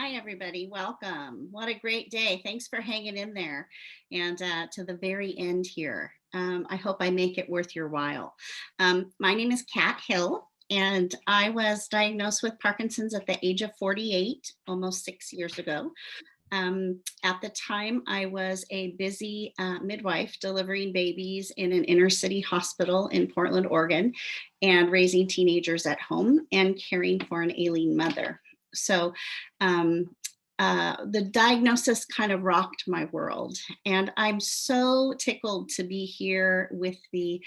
Hi, everybody. Welcome. What a great day. Thanks for hanging in there and to the very end here. I hope I make it worth your while. My name is Kat Hill, and I was diagnosed with Parkinson's at the age of 48, almost 6 years ago. At the time, I was a busy midwife delivering babies in an inner city hospital in Portland, Oregon, and raising teenagers at home and caring for an ailing mother. So um, the diagnosis kind of rocked my world. And I'm so tickled to be here with the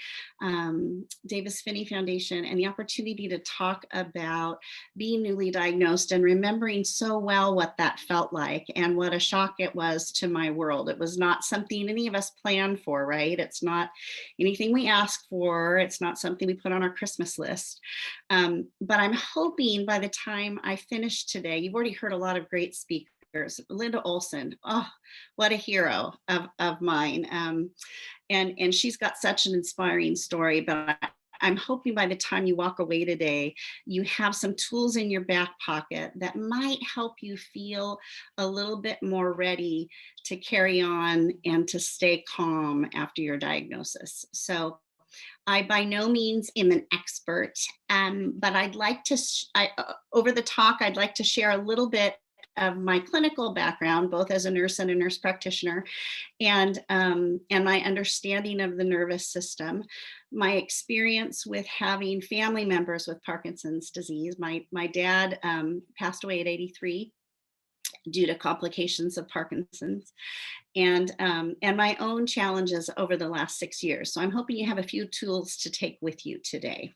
Davis Phinney Foundation and the opportunity to talk about being newly diagnosed and remembering so well what that felt like and what a shock it was to my world. It was not something any of us planned for, right? It's not anything we asked for. It's not something we put on our Christmas list. But I'm hoping by the time I finish today, you've already heard a lot of great speakers. Linda Olson, oh, what a hero of mine. And she's got such an inspiring story, but I'm hoping by the time you walk away today, you have some tools in your back pocket that might help you feel a little bit more ready to carry on and to stay calm after your diagnosis. So I by no means am an expert, but I'd like to, over the talk, I'd like to share a little bit of my clinical background, both as a nurse and a nurse practitioner, and my understanding of the nervous system, my experience with having family members with Parkinson's disease. My dad passed away at 83 due to complications of Parkinson's, and my own challenges over the last 6 years. So I'm hoping you have a few tools to take with you today.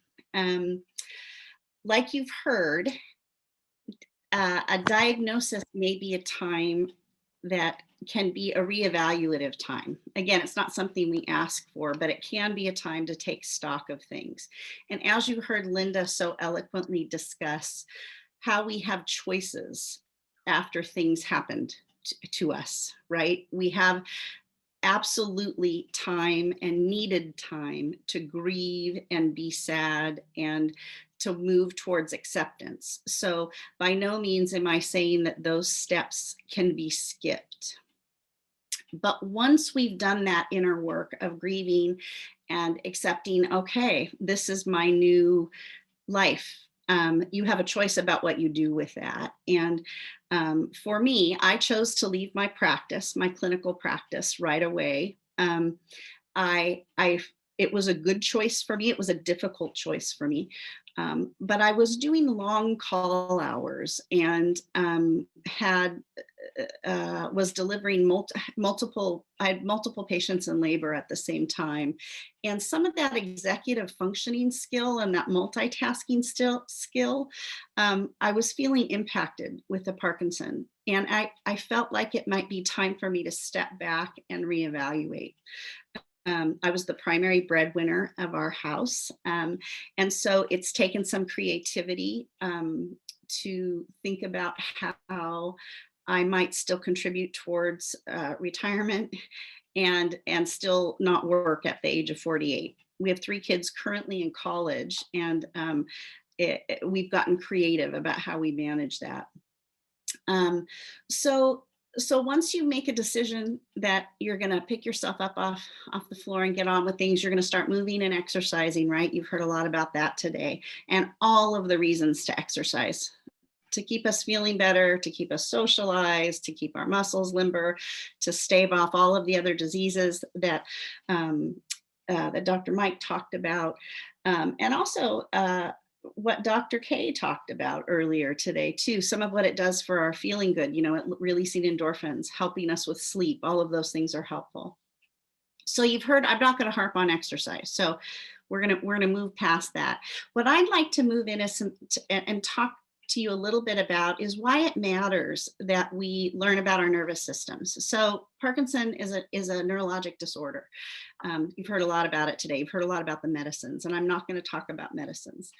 Like you've heard, a diagnosis may be a time that can be a reevaluative time. Again, it's not something we ask for, but it can be a time to take stock of things. And as you heard Linda so eloquently discuss, how we have choices after things happened to us, right? We have absolutely time and needed time to grieve and be sad and to move towards acceptance. So by no means am I saying that those steps can be skipped. But once we've done that inner work of grieving and accepting, okay, this is my new life, you have a choice about what you do with that. And for me, I chose to leave my practice, my clinical practice, right away. It was a good choice for me. It was a difficult choice for me. But I was doing long call hours and was delivering multiple, I had multiple patients in labor at the same time. And some of that executive functioning skill and that multitasking skill, I was feeling impacted with the Parkinson. And I felt like it might be time for me to step back and reevaluate. I was the primary breadwinner of our house. And so it's taken some creativity to think about how I might still contribute towards retirement and still not work at the age of 48. We have 3 kids currently in college, and we've gotten creative about how we manage that. So once you make a decision that you're going to pick yourself up off the floor and get on with things, you're going to start moving and exercising, right? You've heard a lot about that today, and all of the reasons to exercise: to keep us feeling better, to keep us socialized, to keep our muscles limber, to stave off all of the other diseases that that Dr. Mike talked about, and also what Dr. K talked about earlier today too. Some of what it does for our feeling good, releasing endorphins, helping us with sleep. All of those things are helpful. So you've heard, I'm not going to harp on exercise. So we're gonna move past that. What I'd like to move in and talk to you a little bit about is why it matters that we learn about our nervous systems. So Parkinson is a neurologic disorder. You've heard a lot about it today. You've heard a lot about the medicines, and I'm not going to talk about medicines.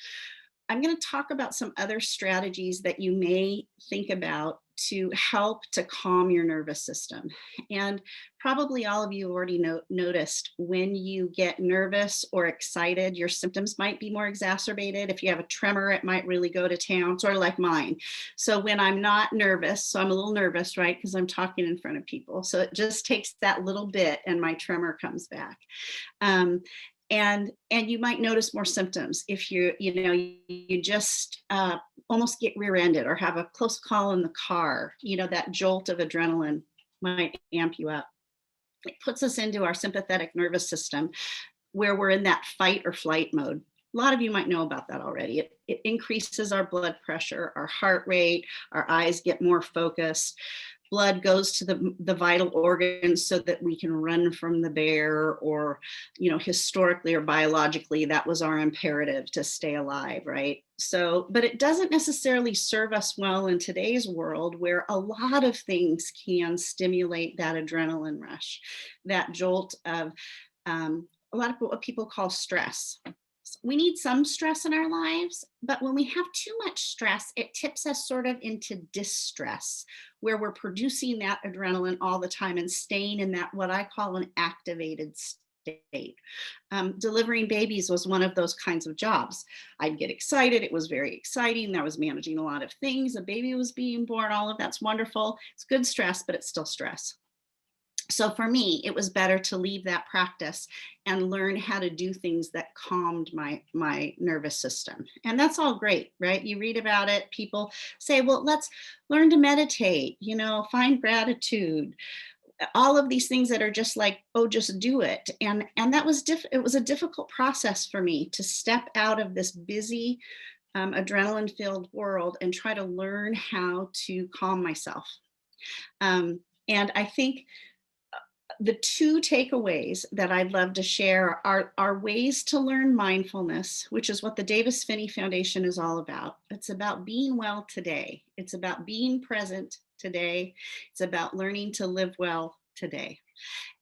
I'm going to talk about some other strategies that you may think about to help to calm your nervous system. And probably all of you already noticed when you get nervous or excited, your symptoms might be more exacerbated. If you have a tremor, it might really go to town, sort of like mine. So when I'm not nervous, so I'm a little nervous, right? Because I'm talking in front of people. So it just takes that little bit and my tremor comes back. Um, and you might notice more symptoms if you just almost get rear-ended or have a close call in the car. That jolt of adrenaline might amp you up. It puts us into our sympathetic nervous system where we're in that fight or flight mode. A lot of you might know about that already. It increases our blood pressure, our heart rate, our eyes get more focused. Blood goes to the vital organs so that we can run from the bear, or, historically or biologically, that was our imperative to stay alive, right? So, but it doesn't necessarily serve us well in today's world where a lot of things can stimulate that adrenaline rush, that jolt of a lot of what people call stress. We need some stress in our lives, but when we have too much stress, it tips us sort of into distress, where we're producing that adrenaline all the time and staying in that, what I call an activated state. Delivering babies was one of those kinds of jobs. I'd get excited. It was very exciting. I was managing a lot of things. A baby was being born. All of that's wonderful. It's good stress, but it's still stress. So for me, it was better to leave that practice and learn how to do things that calmed my nervous system. And that's all great, right? You read about it, people say, well, let's learn to meditate, find gratitude, all of these things that are just like, oh, just do it. And that was it was a difficult process for me to step out of this busy, adrenaline filled world and try to learn how to calm myself. And I think the two takeaways that I'd love to share are ways to learn mindfulness, which is what the Davis Phinney Foundation is all about. It's about being well today. It's about being present today. It's about learning to live well today.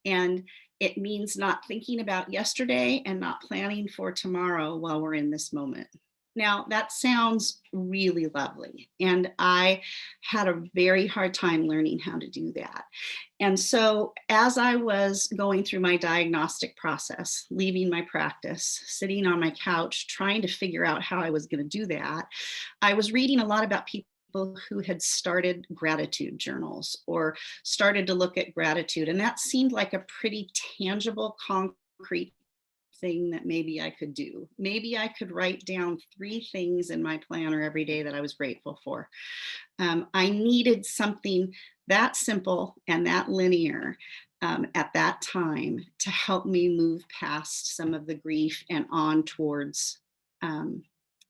And it means not thinking about yesterday and not planning for tomorrow while we're in this moment. Now, that sounds really lovely. And I had a very hard time learning how to do that. And so as I was going through my diagnostic process, leaving my practice, sitting on my couch, trying to figure out how I was going to do that, I was reading a lot about people who had started gratitude journals or started to look at gratitude. And that seemed like a pretty tangible, concrete thing that maybe I could do. Maybe I could write down 3 things in my planner every day that I was grateful for. I needed something that simple and that linear at that time to help me move past some of the grief and on towards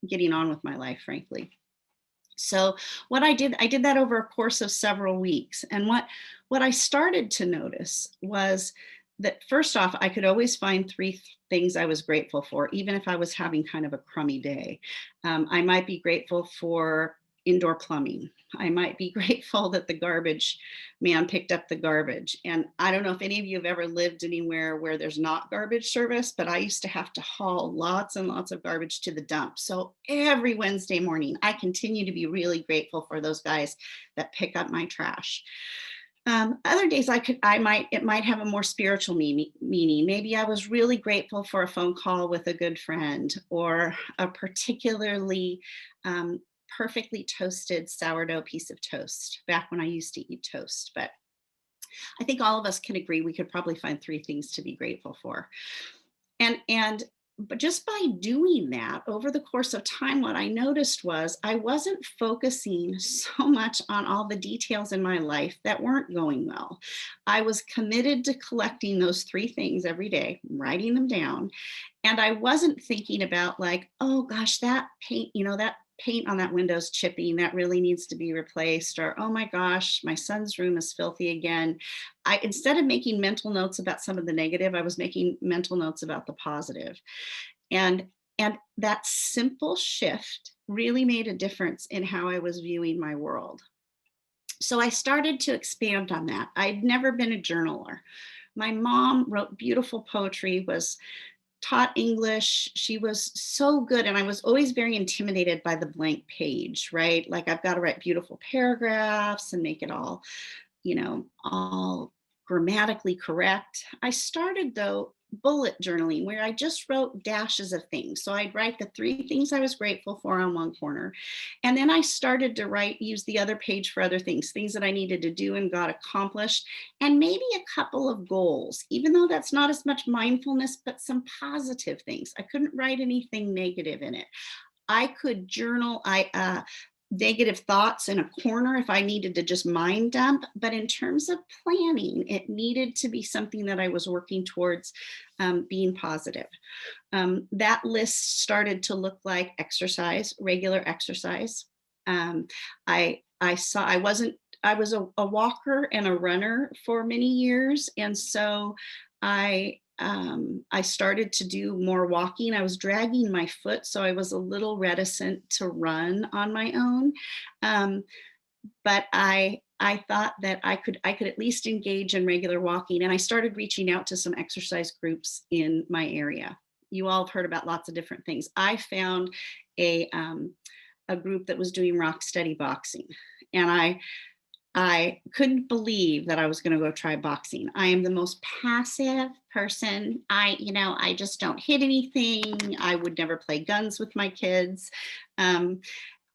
getting on with my life, frankly. So what I did that over a course of several weeks. And what I started to notice was that, first off, I could always find 3 things I was grateful for, even if I was having kind of a crummy day. I might be grateful for indoor plumbing. I might be grateful that the garbage man picked up the garbage. And I don't know if any of you have ever lived anywhere where there's not garbage service, but I used to have to haul lots and lots of garbage to the dump. So every Wednesday morning, I continue to be really grateful for those guys that pick up my trash. Other days it might have a more spiritual meaning. Maybe I was really grateful for a phone call with a good friend, or a particularly perfectly toasted sourdough piece of toast, back when I used to eat toast. But I think all of us can agree we could probably find 3 things to be grateful for. But just by doing that over the course of time, what I noticed was I wasn't focusing so much on all the details in my life that weren't going well. I was committed to collecting those 3 things every day, writing them down. And I wasn't thinking about, like, oh gosh, that paint on that window's chipping, that really needs to be replaced, or oh my gosh, my son's room is filthy again. Instead of making mental notes about some of the negative, I was making mental notes about the positive. And that simple shift really made a difference in how I was viewing my world. So I started to expand on that. I'd never been a journaler. My mom wrote beautiful poetry, was taught English. She was so good. And I was always very intimidated by the blank page, right? Like I've got to write beautiful paragraphs and make it all, all grammatically correct. I started though bullet journaling where I just wrote dashes of things. So I'd write the 3 things I was grateful for on one corner. And then I started to use the other page for other things that I needed to do and got accomplished, and maybe a couple of goals, even though that's not as much mindfulness, but some positive things. I couldn't write anything negative in it. I could journal negative thoughts in a corner if I needed to just mind dump. But in terms of planning, it needed to be something that I was working towards being positive. That list started to look like exercise, regular exercise. I was a walker and a runner for many years. And so I started to do more walking. I was dragging my foot, so I was a little reticent to run on my own. But I thought that I could at least engage in regular walking, and I started reaching out to some exercise groups in my area. You all have heard about lots of different things. I found a group that was doing rock steady boxing, and I couldn't believe that I was going to go try boxing. I am the most passive person. I just don't hit anything. I would never play guns with my kids.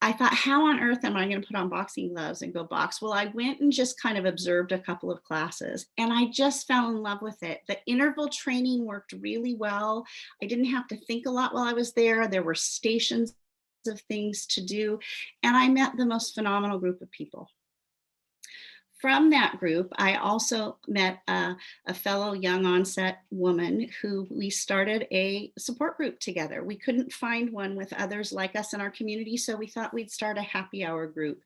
I thought, how on earth am I going to put on boxing gloves and go box? Well, I went and just kind of observed a couple of classes, and I just fell in love with it. The interval training worked really well. I didn't have to think a lot while I was there. There were stations of things to do, and I met the most phenomenal group of people. From that group, I also met a fellow young onset woman who we started a support group together. We couldn't find one with others like us in our community, so we thought we'd start a happy hour group.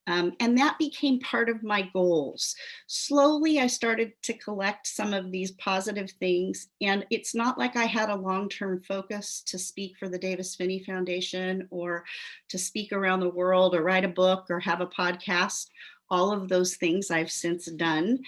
And that became part of my goals. Slowly, I started to collect some of these positive things, and it's not like I had a long-term focus to speak for the Davis Phinney Foundation or to speak around the world or write a book or have a podcast. All of those things I've since done.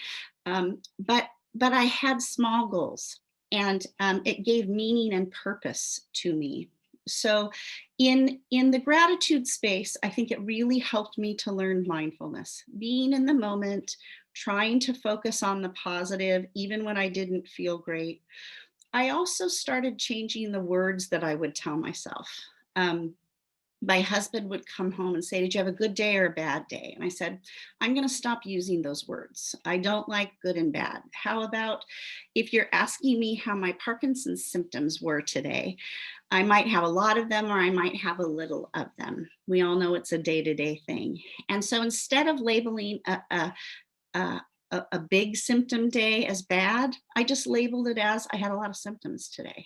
But I had small goals, and it gave meaning and purpose to me. So in the gratitude space, I think it really helped me to learn mindfulness, being in the moment, trying to focus on the positive, even when I didn't feel great. I also started changing the words that I would tell myself. My husband would come home and say, did you have a good day or a bad day? And I said, I'm going to stop using those words. I don't like good and bad. How about if you're asking me how my Parkinson's symptoms were today, I might have a lot of them or I might have a little of them. We all know it's a day-to-day thing. And so instead of labeling a big symptom day as bad, I just labeled it as I had a lot of symptoms today.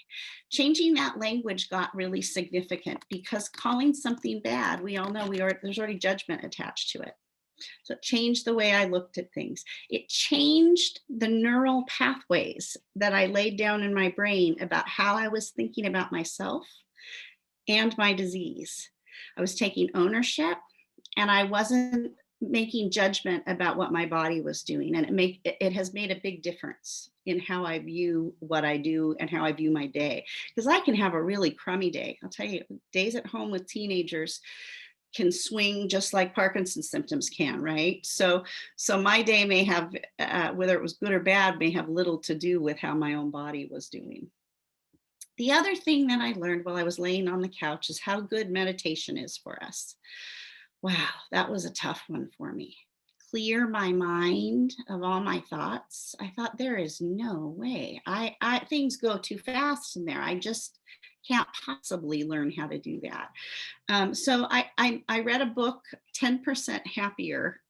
Changing that language got really significant because calling something bad, we all know there's already judgment attached to it. So it changed the way I looked at things. It changed the neural pathways that I laid down in my brain about how I was thinking about myself and my disease. I was taking ownership, and I wasn't making judgment about what my body was doing. And it has made a big difference in how I view what I do and how I view my day. Because I can have a really crummy day. I'll tell you, days at home with teenagers can swing just like Parkinson's symptoms can, right? So my day may have, whether it was good or bad, may have little to do with how my own body was doing. The other thing that I learned while I was laying on the couch is how good meditation is for us. Wow, that was a tough one for me. Clear my mind of all my thoughts. I thought there is no way. Things go too fast in there. I just can't possibly learn how to do that. So I read a book, 10% Happier,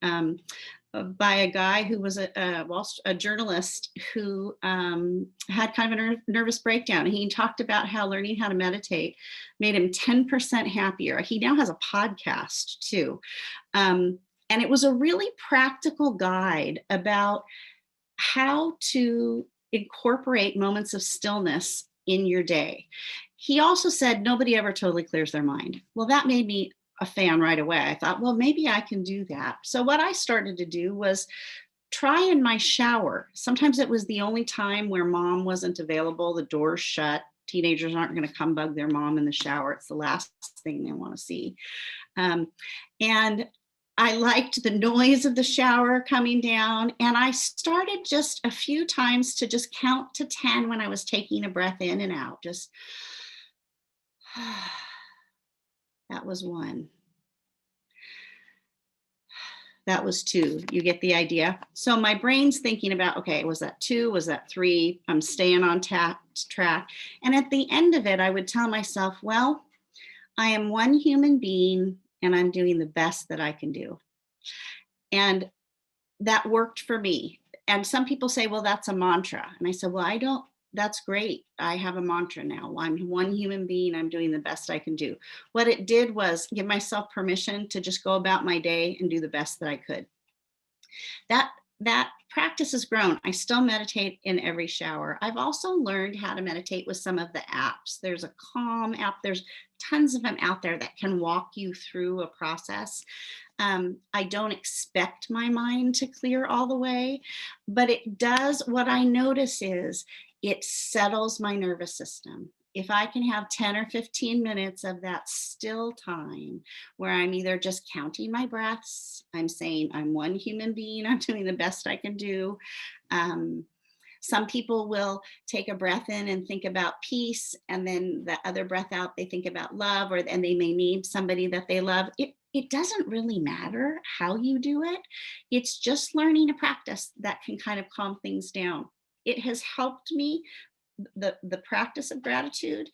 by a guy who was a journalist who had kind of a nervous breakdown. And he talked about how learning how to meditate made him 10% happier. He now has a podcast too. And it was a really practical guide about how to incorporate moments of stillness in your day. He also said nobody ever totally clears their mind. Well, that made me a fan right away. I thought, well, maybe I can do that. So what I started to do was try in my shower. Sometimes it was the only time where mom wasn't available, the door's shut, Teenagers aren't going to come bug their mom in the shower. It's the last thing they want to see. And I liked the noise of the shower coming down. And I started just a few times to just count to 10 when I was taking a breath in and out. Just that was 1. That was 2. You get the idea? So my brain's thinking about, okay, was that 2? Was that 3? I'm staying on track. And at the end of it, I would tell myself, well, I am one human being and I'm doing the best that I can do. And that worked for me. And some people say, well, that's a mantra. And I said, well, that's great. I have a mantra now. I'm one human being. I'm doing the best I can do. What it did was give myself permission to just go about my day and do the best that I could. That practice has grown. I still meditate in every shower. I've also learned how to meditate with some of the apps. There's a Calm app. There's tons of them out there that can walk you through a process. I don't expect my mind to clear all the way, but it does. What I notice is it settles my nervous system. If I can have 10 or 15 minutes of that still time where I'm either just counting my breaths, I'm saying I'm one human being, I'm doing the best I can do. Some people will take a breath in and think about peace, and then the other breath out, they think about love, and they may name somebody that they love. It doesn't really matter how you do it. It's just learning a practice that can kind of calm things down. It has helped me. The practice of gratitude,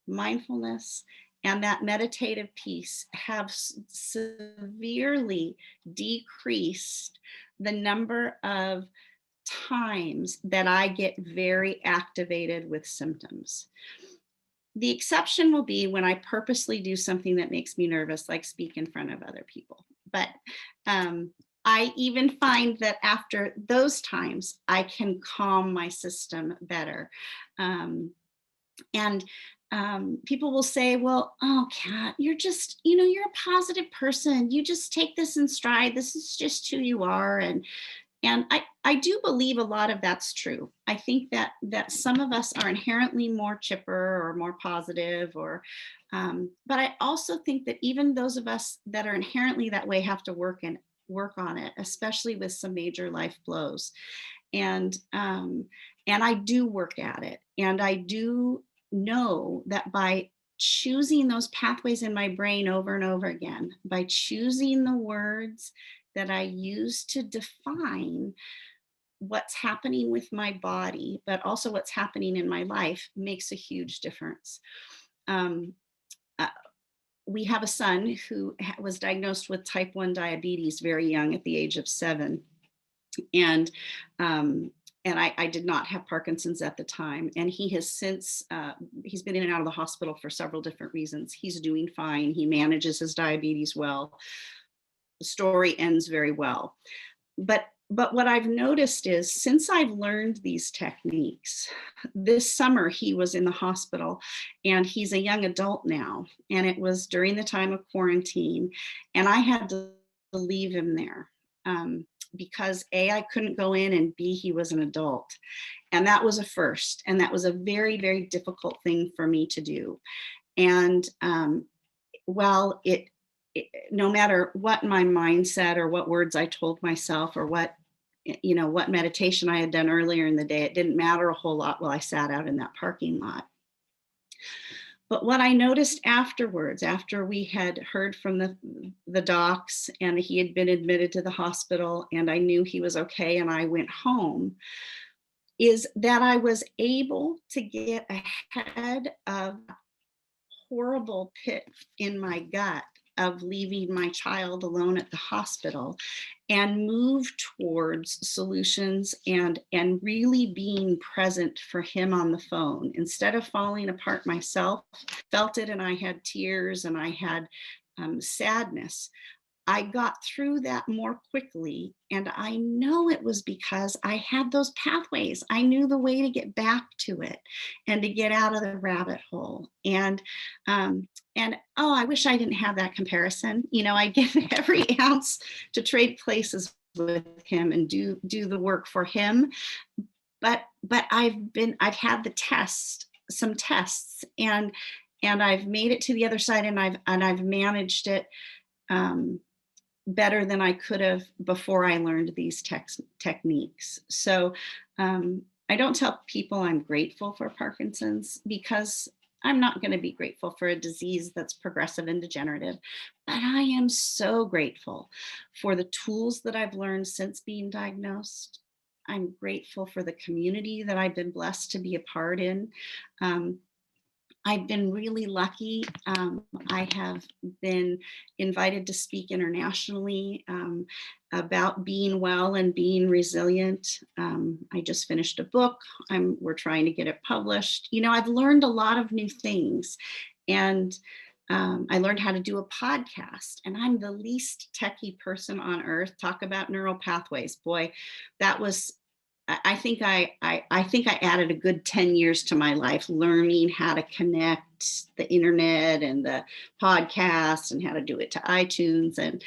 mindfulness, and that meditative piece have severely decreased the number of times that I get very activated with symptoms. The exception will be when I purposely do something that makes me nervous, like speak in front of other people. But I even find that after those times, I can calm my system better. And people will say, well, oh, Kat, you're just, you're a positive person. You just take this in stride. This is just who you are. And I do believe a lot of that's true. I think that some of us are inherently more chipper or more positive, but I also think that even those of us that are inherently that way have to work on it, especially with some major life blows. And I do work at it. And I do know that by choosing those pathways in my brain over and over again, by choosing the words that I use to define what's happening with my body, but also what's happening in my life, makes a huge difference. We have a son who was diagnosed with type 1 diabetes very young, at the age of 7. And I did not have Parkinson's at the time. And he has since, he's been in and out of the hospital for several different reasons. He's doing fine. He manages his diabetes well. The story ends very well. But what I've noticed is, since I've learned these techniques, this summer he was in the hospital, and he's a young adult now. And it was during the time of quarantine, and I had to leave him there because A, I couldn't go in, and B, he was an adult. And that was a first. And that was a very, very difficult thing for me to do. And while no matter what my mindset or what words I told myself or what meditation I had done earlier in the day, it didn't matter a whole lot while I sat out in that parking lot. But what I noticed afterwards, after we had heard from the docs and he had been admitted to the hospital and I knew he was okay and I went home, is that I was able to get ahead of horrible pit in my gut of leaving my child alone at the hospital and move towards solutions and really being present for him on the phone. Instead of falling apart myself, felt it, and I had tears and I had sadness. I got through that more quickly, and I know it was because I had those pathways. I knew the way to get back to it and to get out of the rabbit hole. And I wish I didn't have that comparison. I give every ounce to trade places with him and do the work for him. But I've had the test some tests, and I've made it to the other side, and I've managed it better than I could have before I learned these techniques. So I don't tell people I'm grateful for Parkinson's, because I'm not going to be grateful for a disease that's progressive and degenerative. But I am so grateful for the tools that I've learned since being diagnosed. I'm grateful for the community that I've been blessed to be a part in. I've been really lucky. I have been invited to speak internationally about being well and being resilient. I just finished a book. We're trying to get it published. I've learned a lot of new things, and I learned how to do a podcast, and I'm the least techie person on earth. Talk about neural pathways. Boy, that was, I think I added a good 10 years to my life, learning how to connect the internet and the podcast and how to do it to iTunes. And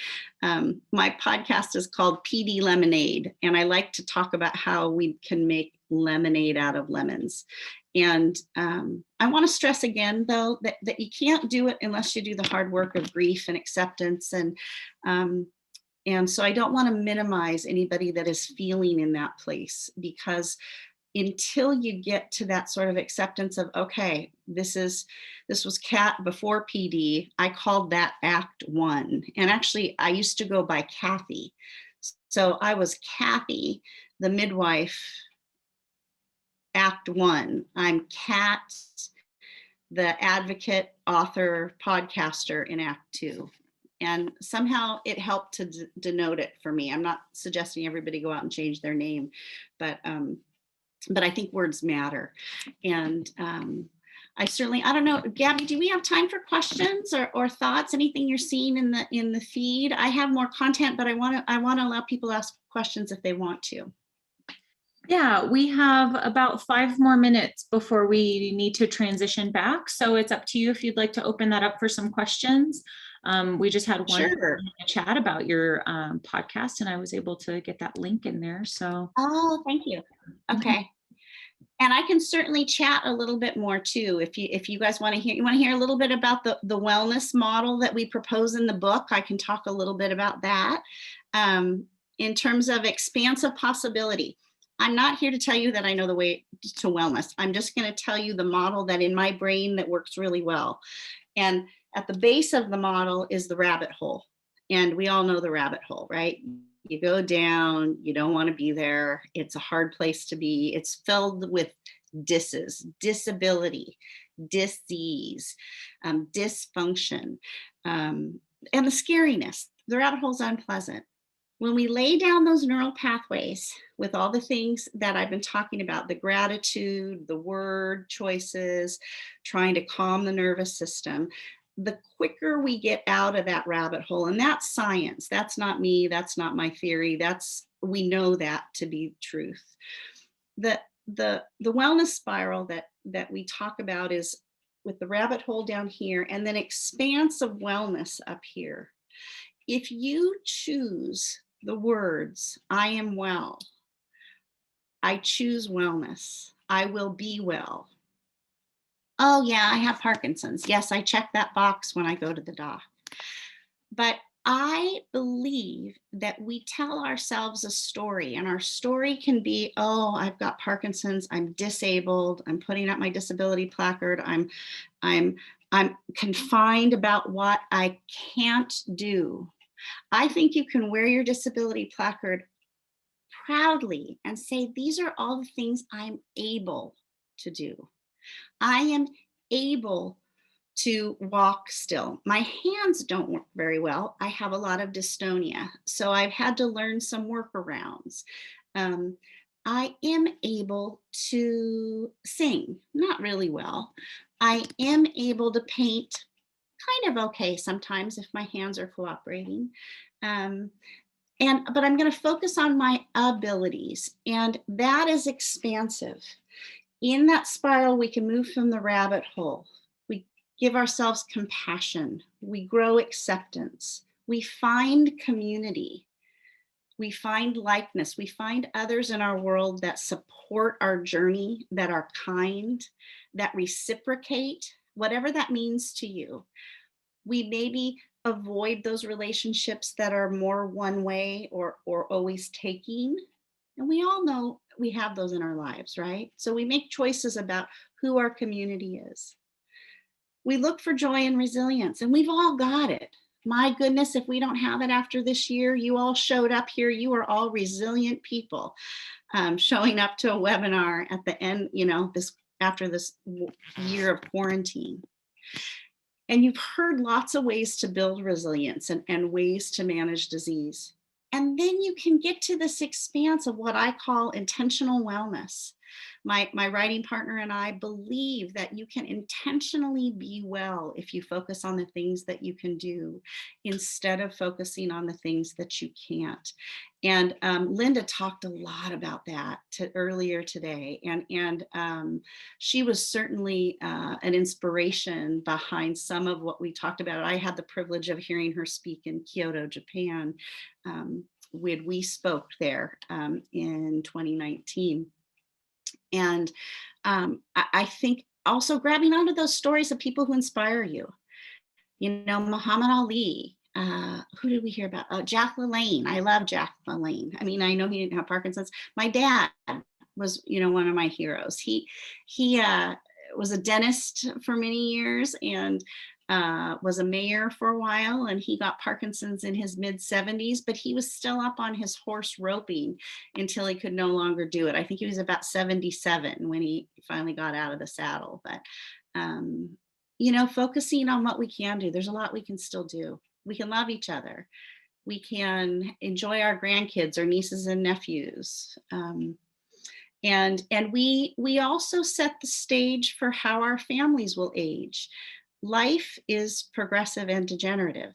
my podcast is called PD Lemonade. And I like to talk about how we can make lemonade out of lemons. And I want to stress again, though, that you can't do it unless you do the hard work of grief and acceptance. And so I don't want to minimize anybody that is feeling in that place, because until you get to that sort of acceptance of, okay, this was Kat before PD, I called that Act 1. And actually, I used to go by Kathy. So I was Kathy, the midwife, Act 1. I'm Kat, the advocate, author, podcaster in Act 2. And somehow it helped to denote it for me. I'm not suggesting everybody go out and change their name, but I think words matter. And I don't know, Gabby, do we have time for questions or thoughts? Anything you're seeing in the feed? I have more content, but I want to allow people to ask questions if they want to. Yeah, we have about 5 more minutes before we need to transition back. So it's up to you if you'd like to open that up for some questions. We just had one chat about your podcast, and I was able to get that link in there. So. Oh, thank you. Okay. And I can certainly chat a little bit more too. If you guys want to hear a little bit about the wellness model that we propose in the book, I can talk a little bit about that. In terms of expansive possibility, I'm not here to tell you that I know the way to wellness. I'm just going to tell you the model that in my brain that works really well. And at the base of the model is the rabbit hole. And we all know the rabbit hole, right? You go down, you don't want to be there. It's a hard place to be. It's filled with disability, disease, dysfunction, and the scariness. The rabbit hole's unpleasant. When we lay down those neural pathways with all the things that I've been talking about, the gratitude, the word choices, trying to calm the nervous system, the quicker we get out of that rabbit hole. And that's science. That's not me. That's not my theory. We know that to be truth. The wellness spiral that we talk about is with the rabbit hole down here and then expansive wellness up here. If you choose the words, I am well, I choose wellness, I will be well. Oh yeah, I have Parkinson's. Yes, I check that box when I go to the doc. But I believe that we tell ourselves a story, and our story can be, oh, I've got Parkinson's, I'm disabled, I'm putting up my disability placard, I'm confined about what I can't do. I think you can wear your disability placard proudly and say, these are all the things I'm able to do. I am able to walk still. My hands don't work very well. I have a lot of dystonia, so I've had to learn some workarounds. I am able to sing, not really well. I am able to paint kind of okay sometimes if my hands are cooperating. But I'm going to focus on my abilities, and that is expansive. In that spiral, we can move from the rabbit hole. We give ourselves compassion. We grow acceptance. We find community. We find likeness. We find others in our world that support our journey, that are kind, that reciprocate, whatever that means to you. We maybe avoid those relationships that are more one way or always taking. And we all know we have those in our lives, right? So we make choices about who our community is. We look for joy and resilience, and we've all got it. My goodness, if we don't have it after this year, you all showed up here. You are all resilient people, showing up to a webinar at the end, this after this year of quarantine. And you've heard lots of ways to build resilience and ways to manage disease. And then you can get to this expanse of what I call intentional wellness. My writing partner and I believe that you can intentionally be well if you focus on the things that you can do instead of focusing on the things that you can't. And Linda talked a lot about that earlier today. And she was certainly an inspiration behind some of what we talked about. I had the privilege of hearing her speak in Kyoto, Japan, when we spoke there in 2019. And I think also grabbing onto those stories of people who inspire you. Muhammad Ali, who did we hear about? Jack LaLanne. I love Jack LaLanne. I mean, I know he didn't have Parkinson's. My dad was, one of my heroes. He was a dentist for many years and was a mayor for a while, and he got Parkinson's in his mid-70s, but he was still up on his horse roping until he could no longer do it. I think he was about 77 when he finally got out of the saddle. But focusing on what we can do. There's a lot we can still do. We can love each other. We can enjoy our grandkids, our nieces and nephews. And we also set the stage for how our families will age. Life is progressive and degenerative.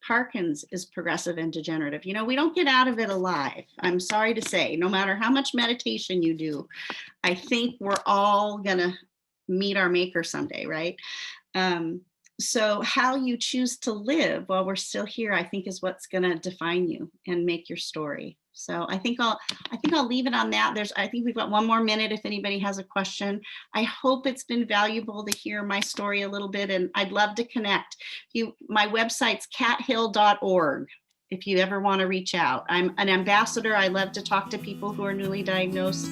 Parkinson's is progressive and degenerative. We don't get out of it alive. I'm sorry to say, no matter how much meditation you do, I think we're all gonna meet our maker someday, right? So how you choose to live while we're still here, I think, is what's gonna define you and make your story. So I think I'll leave it on that. I think we've got one more minute if anybody has a question. I hope it's been valuable to hear my story a little bit, and I'd love to connect. My website's cathill.org if you ever want to reach out. I'm an ambassador. I love to talk to people who are newly diagnosed.